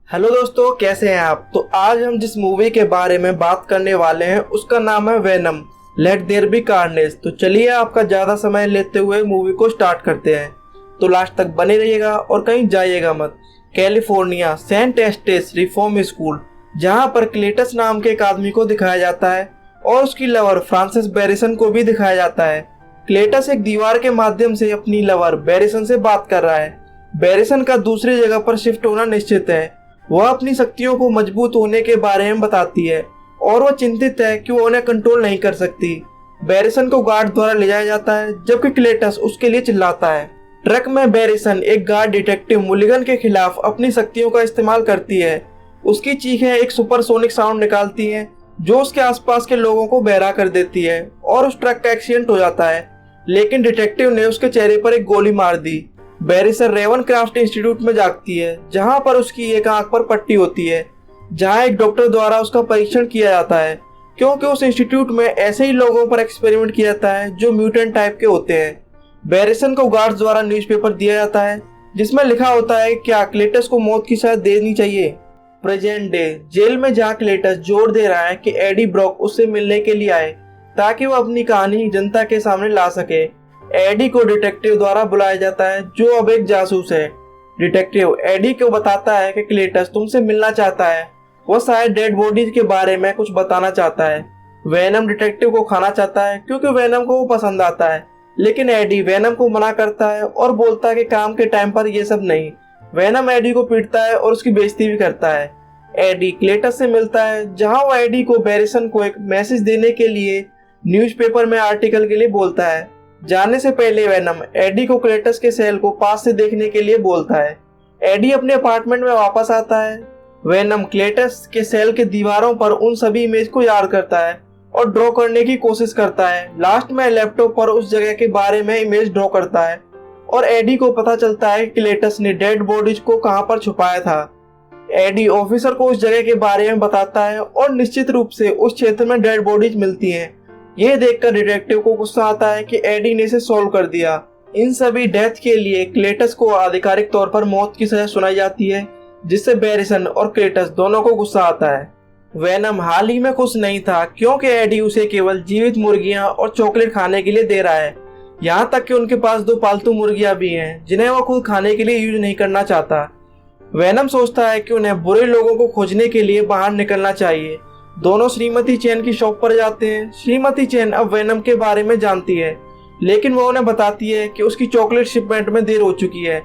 Hello दोस्तों, कैसे हैं आप। तो आज हम जिस मूवी के बारे में बात करने वाले हैं उसका नाम है Venom let there be Carnage. तो चलिए आपका ज़्यादा समय लेते हुए मूवी को स्टार्ट करते हैं। तो लास्ट तक बने रहिएगा और कहीं जाइएगा मत। कैलिफोर्निया सेंट एस्टेस रिफॉर्म स्कूल, जहां पर क्लेटस नाम के एक आदमी को दिखाया जाता है और उसकी लवर फ्रांसिस बैरिसन को भी दिखाया जाता है। क्लेटस एक दीवार के माध्यम से अपनी लवर बैरिसन से बात कर रहा है। बैरिसन का दूसरी जगह पर शिफ्ट होना निश्चित है। वह अपनी शक्तियों को मजबूत होने के बारे में बताती है और वह चिंतित है कि वो उन्हें कंट्रोल नहीं कर सकती। बैरिसन को गार्ड द्वारा ले जाया जाता है जबकि क्लेटस उसके लिए चिल्लाता है। ट्रक में बैरिसन एक गार्ड डिटेक्टिव मुलिगन के खिलाफ अपनी शक्तियों का इस्तेमाल करती है। उसकी चीखें एक सुपरसोनिक साउंड निकालती हैं जो उसके आसपास के लोगों को बहरा कर देती है और उस ट्रक का एक्सीडेंट हो जाता है, लेकिन डिटेक्टिव ने उसके चेहरे पर एक गोली मार दी। बैरिसन रेवन क्राफ्ट इंस्टीट्यूट में जाती है जहां पर उसकी एक आंख पर पट्टी होती है, जहां एक डॉक्टर द्वारा उसका परीक्षण किया जाता है क्योंकि उस इंस्टीट्यूट में ऐसे ही लोगों पर एक्सपेरिमेंट किया जाता है जो म्यूटेंट टाइप के होते हैं। बैरिसन को गार्ड्स द्वारा न्यूज़पेपर दिया जाता है जिसमें लिखा होता है क्या क्लेटस को मौत की सजा देनी चाहिए। प्रेजेंट डे जेल में जहाँ क्लेटस जोर दे रहा है कि एडी ब्रॉक उससे मिलने के लिए आए ताकि वो अपनी कहानी जनता के सामने ला सके। एडी को डिटेक्टिव द्वारा बुलाया जाता है जो अब एक जासूस है। डिटेक्टिव एडी को बताता है कि क्लेटस तुमसे मिलना चाहता है। वो शायद डेड बॉडीज के बारे में कुछ बताना चाहता है। वेनम डिटेक्टिव को खाना चाहता है क्योंकि वेनम को वो पसंद आता है, लेकिन एडी वेनम को मना करता है और बोलता है कि काम के टाइम पर ये सब नहीं। वेनम एडी को पीटता है और उसकी बेइज्जती भी करता है। एडी क्लेटस से मिलता है जहां वो एडी को बैरिसन को एक मैसेज देने के लिए न्यूज़पेपर में आर्टिकल के लिए बोलता है। जाने से पहले वेनम एडी को क्लेटस के सेल को पास से देखने के लिए बोलता है। एडी अपने अपार्टमेंट में वापस आता है। वेनम क्लेटस के सेल के दीवारों पर उन सभी इमेज को याद करता है और ड्रॉ करने की कोशिश करता है। लास्ट में लैपटॉप पर उस जगह के बारे में इमेज ड्रॉ करता है और एडी को पता चलता है कि क्लेटस ने डेड बॉडीज को कहां पर छुपाया था। एडी ऑफिसर को उस जगह के बारे में बताता है और निश्चित रूप से उस क्षेत्र में डेड बॉडीज मिलती हैं। यह देखकर डिटेक्टिव को गुस्सा आता है कि एडी ने इसे सॉल्व कर दिया। इन सभी डेथ के लिए क्लेटस को आधिकारिक तौर पर मौत की सजा सुनाई जाती है, जिससे बैरिसन और क्लेटस दोनों को गुस्सा आता है। वेनम हाल ही में खुश नहीं था क्योंकि एडी उसे केवल जीवित मुर्गियां और चॉकलेट खाने के लिए दे रहा है। यहाँ तक कि उनके पास 2 पालतू मुर्गियां भी हैं जिन्हें वो खुद खाने के लिए यूज नहीं करना चाहता। वेनम सोचता है कि उन्हें बुरे लोगों को खोजने के लिए बाहर निकलना चाहिए। दोनों श्रीमती चेन की शॉप पर जाते हैं। श्रीमती चेन अब वेनम के बारे में जानती है, लेकिन वो उन्हें बताती है कि उसकी चॉकलेट शिपमेंट में देर हो चुकी है।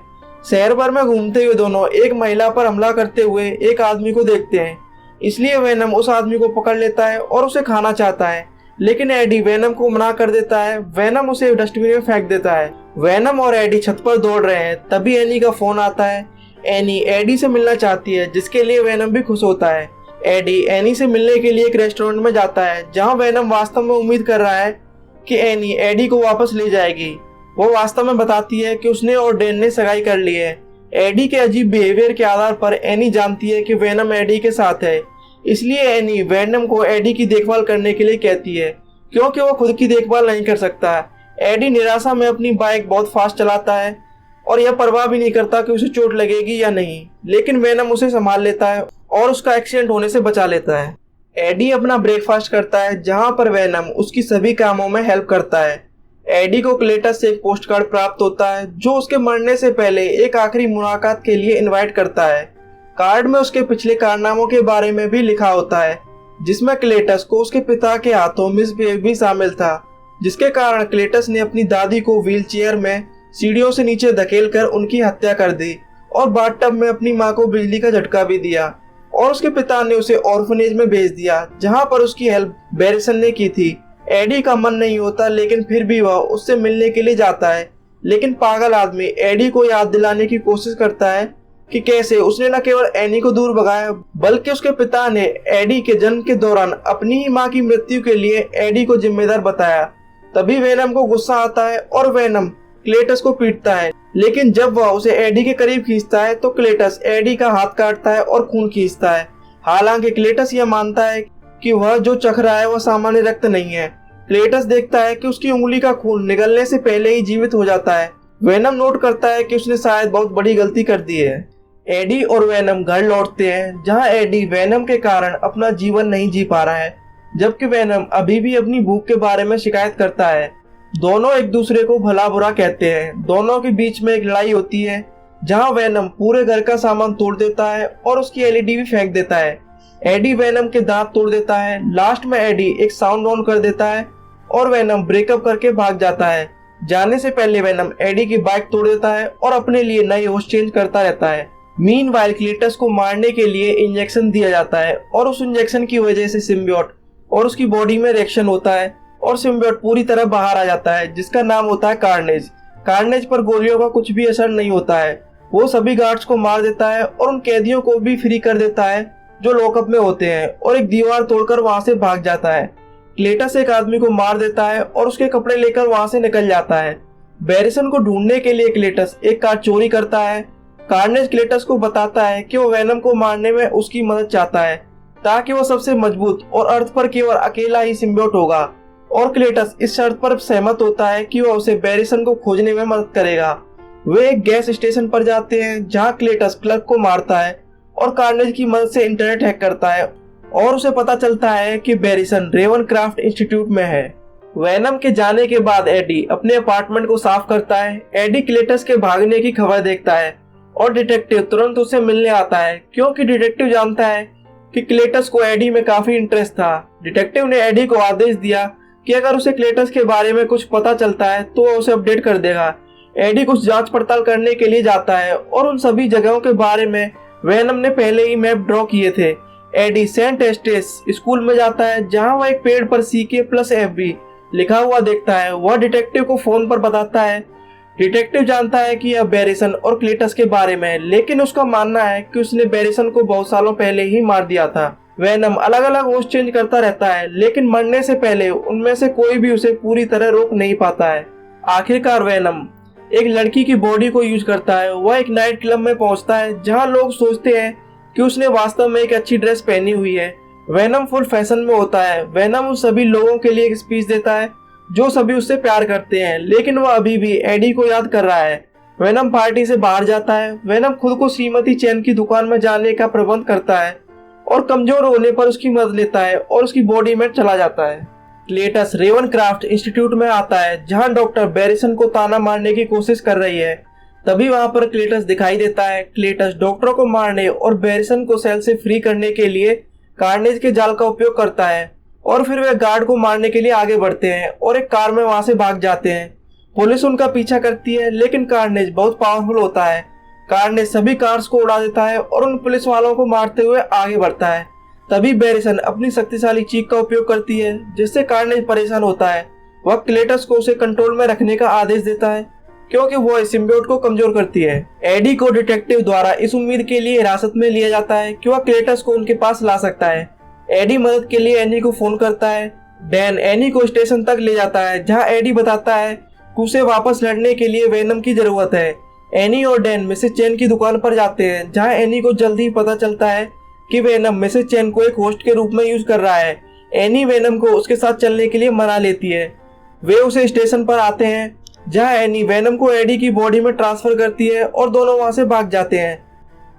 शहर भर में घूमते हुए दोनों एक महिला पर हमला करते हुए एक आदमी को देखते हैं, इसलिए वेनम उस आदमी को पकड़ लेता है और उसे खाना चाहता है, लेकिन एडी वेनम को मना कर देता है। वेनम उसे डस्टबिन में फेंक देता है। वेनम और एडी छत पर दौड़ रहे हैं, तभी एनी का फोन आता है। एनी एडी से मिलना चाहती है, जिसके लिए वेनम भी खुश होता है। एडी एनी से मिलने के लिए एक रेस्टोरेंट में जाता है जहां वेनम वास्तव में उम्मीद कर रहा है कि एनी एडी को वापस ले जाएगी। वो वास्तव में बताती है कि उसने और डैन ने सगाई कर ली है। एडी के अजीब बिहेवियर के आधार पर एनी जानती है कि वेनम एडी के साथ है, इसलिए एनी वेनम को एडी की देखभाल करने के लिए कहती है क्योंकि वो खुद की देखभाल नहीं कर सकता। एडी निराशा में अपनी बाइक बहुत फास्ट चलाता है और यह परवाह भी नहीं करता कि उसे चोट लगेगी या नहीं, लेकिन वेनम उसे संभाल लेता है और उसका एक्सीडेंट होने से बचा लेता है। एडी अपना ब्रेकफास्ट करता है जहां पर वेनम उसकी सभी कामों में हेल्प करता है। एडी को क्लेटस से एक पोस्ट कार्ड प्राप्त होता है जो उसके मरने से पहले एक आखिरी मुलाकात के लिए इनवाइट करता है। कार्ड में उसके पिछले कारनामों के बारे में भी लिखा होता है, जिसमें क्लेटस को उसके पिता के हाथों मिसबिहेव भी शामिल था, जिसके कारण क्लेटस ने अपनी दादी को व्हीलचेयर में सीढ़ियों से नीचे धकेल कर उनकी हत्या कर दी और बाथटब में अपनी मां को बिजली का झटका भी दिया, और उसके पिता ने उसे ऑर्फनेज में भेज दिया जहां पर उसकी हेल्प बैरिसन ने की थी। एडी का मन नहीं होता, लेकिन फिर भी वह उससे मिलने के लिए जाता है, लेकिन पागल आदमी एडी को याद दिलाने की कोशिश करता है कि कैसे उसने न केवल एनी को दूर भगाया बल्कि उसके पिता ने एडी के जन्म के दौरान अपनी ही मां की मृत्यु के लिए एडी को जिम्मेदार बताया। तभी वेनम को गुस्सा आता है और वेनम क्लेटस को पीटता है, लेकिन जब वह उसे एडी के करीब खींचता है तो क्लेटस एडी का हाथ काटता है और खून खींचता है। हालांकि क्लेटस यह मानता है कि वह जो चख रहा है वह सामान्य रक्त नहीं है। क्लेटस देखता है कि उसकी उंगली का खून निगलने से पहले ही जीवित हो जाता है। वेनम नोट करता है कि उसने शायद बहुत बड़ी गलती कर दी है। एडी और वेनम घर लौटते हैं, जहां एडी वेनम के कारण अपना जीवन नहीं जी पा रहा है, जबकि वेनम अभी भी अपनी भूख के बारे में शिकायत करता है। दोनों एक दूसरे को भला बुरा कहते हैं। दोनों के बीच में एक लड़ाई होती है, जहां वेनम पूरे घर का सामान तोड़ देता है और उसकी एलईडी भी फेंक देता है। एडी वेनम के दांत तोड़ देता है। लास्ट में एडी एक साउंड ऑन कर देता है और वेनम ब्रेकअप करके भाग जाता है। जाने से पहले वेनम एडी की बाइक तोड़ देता है और अपने लिए नई होस्ट चेंज करता रहता है। मीनवाइल क्लीटस को मारने के लिए इंजेक्शन दिया जाता है और उस इंजेक्शन की वजह से सिम्बियोट और उसकी बॉडी में रिएक्शन होता है और सिम्बियोट पूरी तरह बाहर आ जाता है, जिसका नाम होता है कार्नेज। कार्नेज पर गोलियों का कुछ भी असर नहीं होता है। वो सभी गार्ड्स को मार देता है और उन कैदियों को भी फ्री कर देता है जो लॉकअप में होते हैं, और एक दीवार तोड़कर वहां से भाग जाता है। क्लेटस एक आदमी को मार देता है और उसके कपड़े लेकर वहां से निकल जाता है। बैरिसन को ढूंढने के लिए क्लेटस एक कार चोरी करता है। कार्नेज क्लेटस को बताता है कि वो वेनम को मारने में उसकी मदद चाहता है, ताकि वो सबसे मजबूत और अर्थ पर केवल अकेला ही सिम्बियोट होगा, और क्लेटस इस शर्त पर सहमत होता है कि वह उसे बैरिसन को खोजने में मदद करेगा। वे एक गैस स्टेशन पर जाते हैं, जहां क्लेटस क्लर्क को मारता है और कार्नेज की मदद से इंटरनेट हैक करता है और उसे पता चलता है कि बैरिसन रेवनक्राफ्ट इंस्टीट्यूट में है। वेनम के जाने के बाद एडी अपने अपार्टमेंट को साफ करता है। एडी क्लेटस के भागने की खबर देखता है और डिटेक्टिव तुरंत उसे मिलने आता है, क्योंकि डिटेक्टिव जानता है कि क्लेटस को एडी में काफी इंटरेस्ट था। डिटेक्टिव ने एडी को आदेश दिया कि अगर उसे क्लेटस के बारे में कुछ पता चलता है तो वह उसे अपडेट कर देगा। एडी कुछ जांच पड़ताल करने के लिए जाता है और उन सभी जगहों के बारे में वेनम ने पहले ही मैप ड्रॉ किए थे। एडी सेंट एस्टेस स्कूल में जाता है, जहां वह एक पेड़ पर CK+FB लिखा हुआ देखता है। वह डिटेक्टिव को फोन पर बताता है। डिटेक्टिव जानता है कि यह बैरिसन और क्लेटस के बारे में है, लेकिन उसका मानना है कि उसने बैरिसन को बहुत सालों पहले ही मार दिया था। वेनम अलग अलग होस्ट चेंज करता रहता है, लेकिन मरने से पहले उनमें से कोई भी उसे पूरी तरह रोक नहीं पाता है। आखिरकार वेनम एक लड़की की बॉडी को यूज करता है। वह एक नाइट क्लब में पहुंचता है, जहां लोग सोचते हैं कि उसने वास्तव में एक अच्छी ड्रेस पहनी हुई है। वेनम फुल फैशन में होता है। वेनम उन सभी लोगों के लिए एक स्पीच देता है जो सभी उससे प्यार करते हैं, लेकिन वह अभी भी एडी को याद कर रहा है। वेनम पार्टी से बाहर जाता है। वेनम खुद को श्रीमती चैन की दुकान में जाने का प्रबंध करता है और कमजोर होने पर उसकी मदद लेता है और उसकी बॉडी में चला जाता है। क्लेटस रेवनक्राफ्ट इंस्टीट्यूट में आता है, जहां डॉक्टर बैरिसन को ताना मारने की कोशिश कर रही है। तभी वहां पर क्लेटस दिखाई देता है। क्लेटस डॉक्टरों को मारने और बैरिसन को सेल से फ्री करने के लिए कार्नेज के जाल का उपयोग करता है, और फिर वे गार्ड को मारने के लिए आगे बढ़ते हैं और एक कार में वहां से भाग जाते हैं। पुलिस उनका पीछा करती है, लेकिन कार्नेज बहुत पावरफुल होता है। कार्नेज सभी कार्स को उड़ा देता है और उन पुलिस वालों को मारते हुए आगे बढ़ता है। तभी बैरिसन अपनी शक्तिशाली चीख का उपयोग करती है, जिससे कार्नेज परेशान होता है। वह क्लेटस को उसे कंट्रोल में रखने का आदेश देता है, क्योंकि वो सिम्बियोट को कमजोर करती है। एडी को डिटेक्टिव द्वारा इस उम्मीद के लिए हिरासत में लिया जाता है कि वह क्लेटस को उनके पास ला सकता है। एडी मदद के लिए एनी को फोन करता है। डैन एनी को स्टेशन तक ले जाता है, जहां एडी बताता है कि उसे वापस लड़ने के लिए वेनम की जरूरत है। एनी और डैन मिसेस चैन की दुकान पर जाते हैं, जहां एनी को जल्दी ही पता चलता है कि वेनम मिसेस चैन को एक होस्ट के रूप में यूज कर रहा है। एनी वेनम को उसके साथ चलने के लिए मना लेती है। वे उसे स्टेशन पर आते हैं, जहां एनी वेनम को एडी की बॉडी में ट्रांसफर करती है और दोनों वहां से भाग जाते हैं।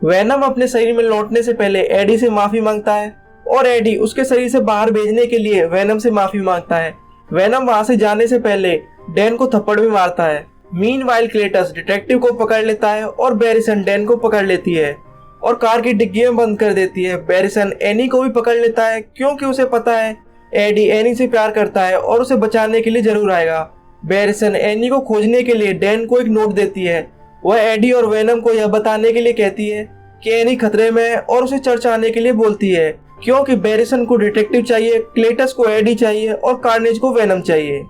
वेनम अपने शरीर में लौटने से पहले एडी से माफी मांगता है और एडी उसके शरीर से बाहर भेजने के लिए वेनम से माफी मांगता है। वेनम वहां से जाने से पहले डैन को थप्पड़ भी मारता है। मीनवाइल क्लेटस डिटेक्टिव को पकड़ लेता है और बैरिसन डैन को पकड़ लेती है और कार की डिग्गी में बंद कर देती है। बैरिसन एनी को भी पकड़ लेता है, क्योंकि उसे पता है एडी एनी से प्यार करता है और उसे बचाने के लिए जरूर आएगा। बैरिसन एनी को खोजने के लिए डैन को एक नोट देती है। वह एडी और वेनम को यह बताने के लिए कहती है कि एनी खतरे में है और उसे चर्च आने के लिए बोलती है, क्योंकि बैरिसन को डिटेक्टिव चाहिए, क्लेटस को एडी चाहिए और कार्नेज को वेनम चाहिए।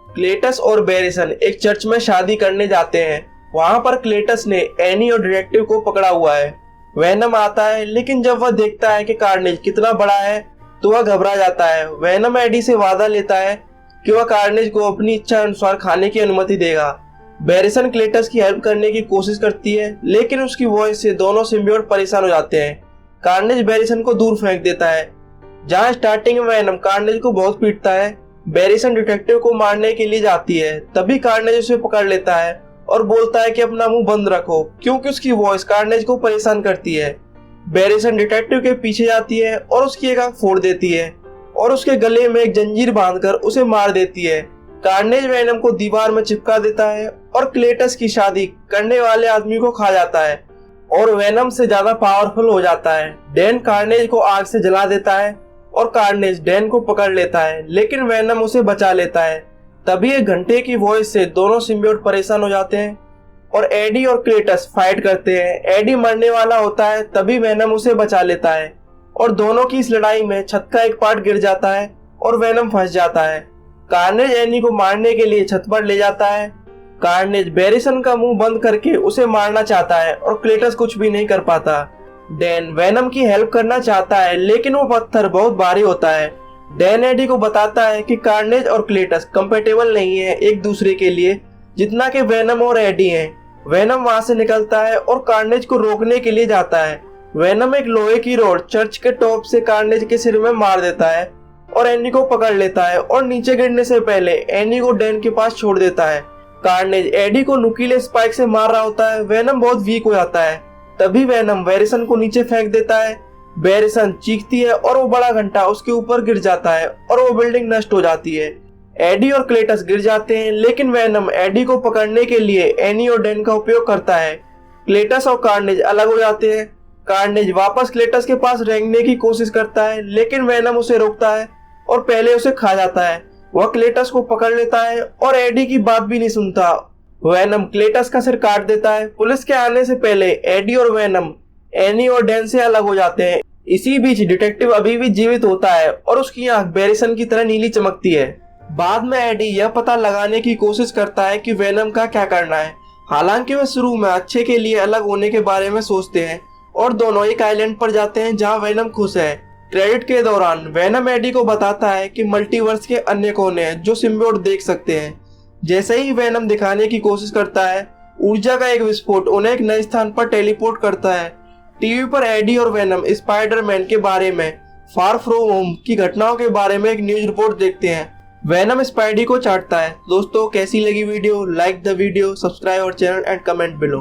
क्लेटस और बैरिसन एक चर्च में शादी करने जाते हैं। वहां पर क्लेटस ने एनी और डिटेक्टिव को पकड़ा हुआ है। वेनम आता है, लेकिन जब वह देखता है कि कार्नेज कितना बड़ा है तो वह घबरा जाता है। वेनम एडी से वादा लेता है कि वह कार्नेज को अपनी इच्छा अनुसार खाने की अनुमति देगा। बैरिसन क्लेटस की हेल्प करने की कोशिश करती है, लेकिन उसकी वॉइस से दोनों सिम्बियोट परेशान हो जाते हैं। कार्नेज बैरिसन को दूर फेंक देता है। जहां स्टार्टिंग में वेनम कार्नेज को बहुत पीटता है, बैरिसन डिटेक्टिव को मारने के लिए जाती है। तभी कार्नेज उसे पकड़ लेता है और बोलता है कि अपना मुंह बंद रखो क्योंकि उसकी वॉइस कार्नेज को परेशान करती है। बैरिसन डिटेक्टिव के पीछे जाती है और उसकी एक आंख फोड़ देती है और उसके गले में एक जंजीर बांधकर उसे मार देती है। कार्नेज वेनम को दीवार में चिपका देता है और क्लेटस की शादी करने वाले आदमी को खा जाता है और वेनम से ज्यादा पावरफुल हो जाता है। डैन कार्नेज को आग से जला देता है और कार्नेज डैन को पकड़ लेता है, लेकिन वेनम उसे बचा लेता है। तभी एक घंटे की वॉइस से दोनों सिम्बियोट परेशान हो जाते हैं और एडी और क्लेटस फाइट करते हैं। एडी मरने वाला होता है, तभी वेनम उसे बचा लेता है और दोनों की इस लड़ाई में छत का एक पार्ट गिर जाता है और वेनम फंस जाता है। कार्नेज एनी को मारने के लिए छत पर ले जाता है। कार्नेज बैरिसन का मुंह बंद करके उसे मारना चाहता है और क्लेटस कुछ भी नहीं कर पाता। डैन वेनम की हेल्प करना चाहता है, लेकिन वो पत्थर बहुत भारी होता है। डैन एडी को बताता है कि कार्नेज और क्लेटस कंपेटेबल नहीं है एक दूसरे के लिए जितना कि वेनम और एडी हैं। वेनम वहां से निकलता है और कार्नेज को रोकने के लिए जाता है। वेनम एक लोहे की रॉड चर्च के टॉप से कार्नेज के सिर में मार देता है और एनी को पकड़ लेता है और नीचे गिरने से पहले एनी को डैन के पास छोड़ देता है। कार्नेज एडी को नुकीले स्पाइक से मार रहा होता है। वेनम बहुत वीक हो जाता है, तभी वेनम बैरिसन को नीचे फेंक देता है। बैरिसन चीखती है और वो बड़ा घंटा उसके ऊपर गिर जाता है और वो बिल्डिंग नष्ट हो जाती है। एडी और क्लेटस गिर जाते हैं, लेकिन वेनम एडी को पकड़ने के लिए एनी और डैन का उपयोग करता है। क्लेटस और कार्नेज अलग हो जाते हैं। कार्नेज वापस क्लेटस के पास रेंगने की कोशिश करता है, लेकिन वेनम उसे रोकता है और पहले उसे खा जाता है। वह क्लेटस को पकड़ लेता है और एडी की बात भी नहीं सुनता। वेनम क्लेटस का सिर काट देता है। पुलिस के आने से पहले एडी और वेनम एनी और डैन से अलग हो जाते हैं। इसी बीच डिटेक्टिव अभी भी जीवित होता है और उसकी आंख बैरिसन की तरह नीली चमकती है। बाद में एडी यह पता लगाने की कोशिश करता है कि वेनम का क्या करना है। हालांकि वे शुरू में अच्छे के लिए अलग होने के बारे में सोचते हैं और दोनों एक आइलैंड पर जाते हैं जहां वेनम खुश है। क्रेडिट के दौरान वेनम एडी को बताता है कि मल्टीवर्स के अन्य कोने हैं जो सिम्बियोट देख सकते हैं। जैसे ही वेनम दिखाने की कोशिश करता है, ऊर्जा का एक विस्फोट उन्हें एक नए स्थान पर टेलीपोर्ट करता है। टीवी पर एडी और वेनम स्पाइडरमैन के बारे में फार फ्रॉम होम की घटनाओं के बारे में एक न्यूज रिपोर्ट देखते हैं। वेनम स्पाइडी को चाटता है। दोस्तों, कैसी लगी video? Like the video, subscribe और चैनल एंड कमेंट बिलो।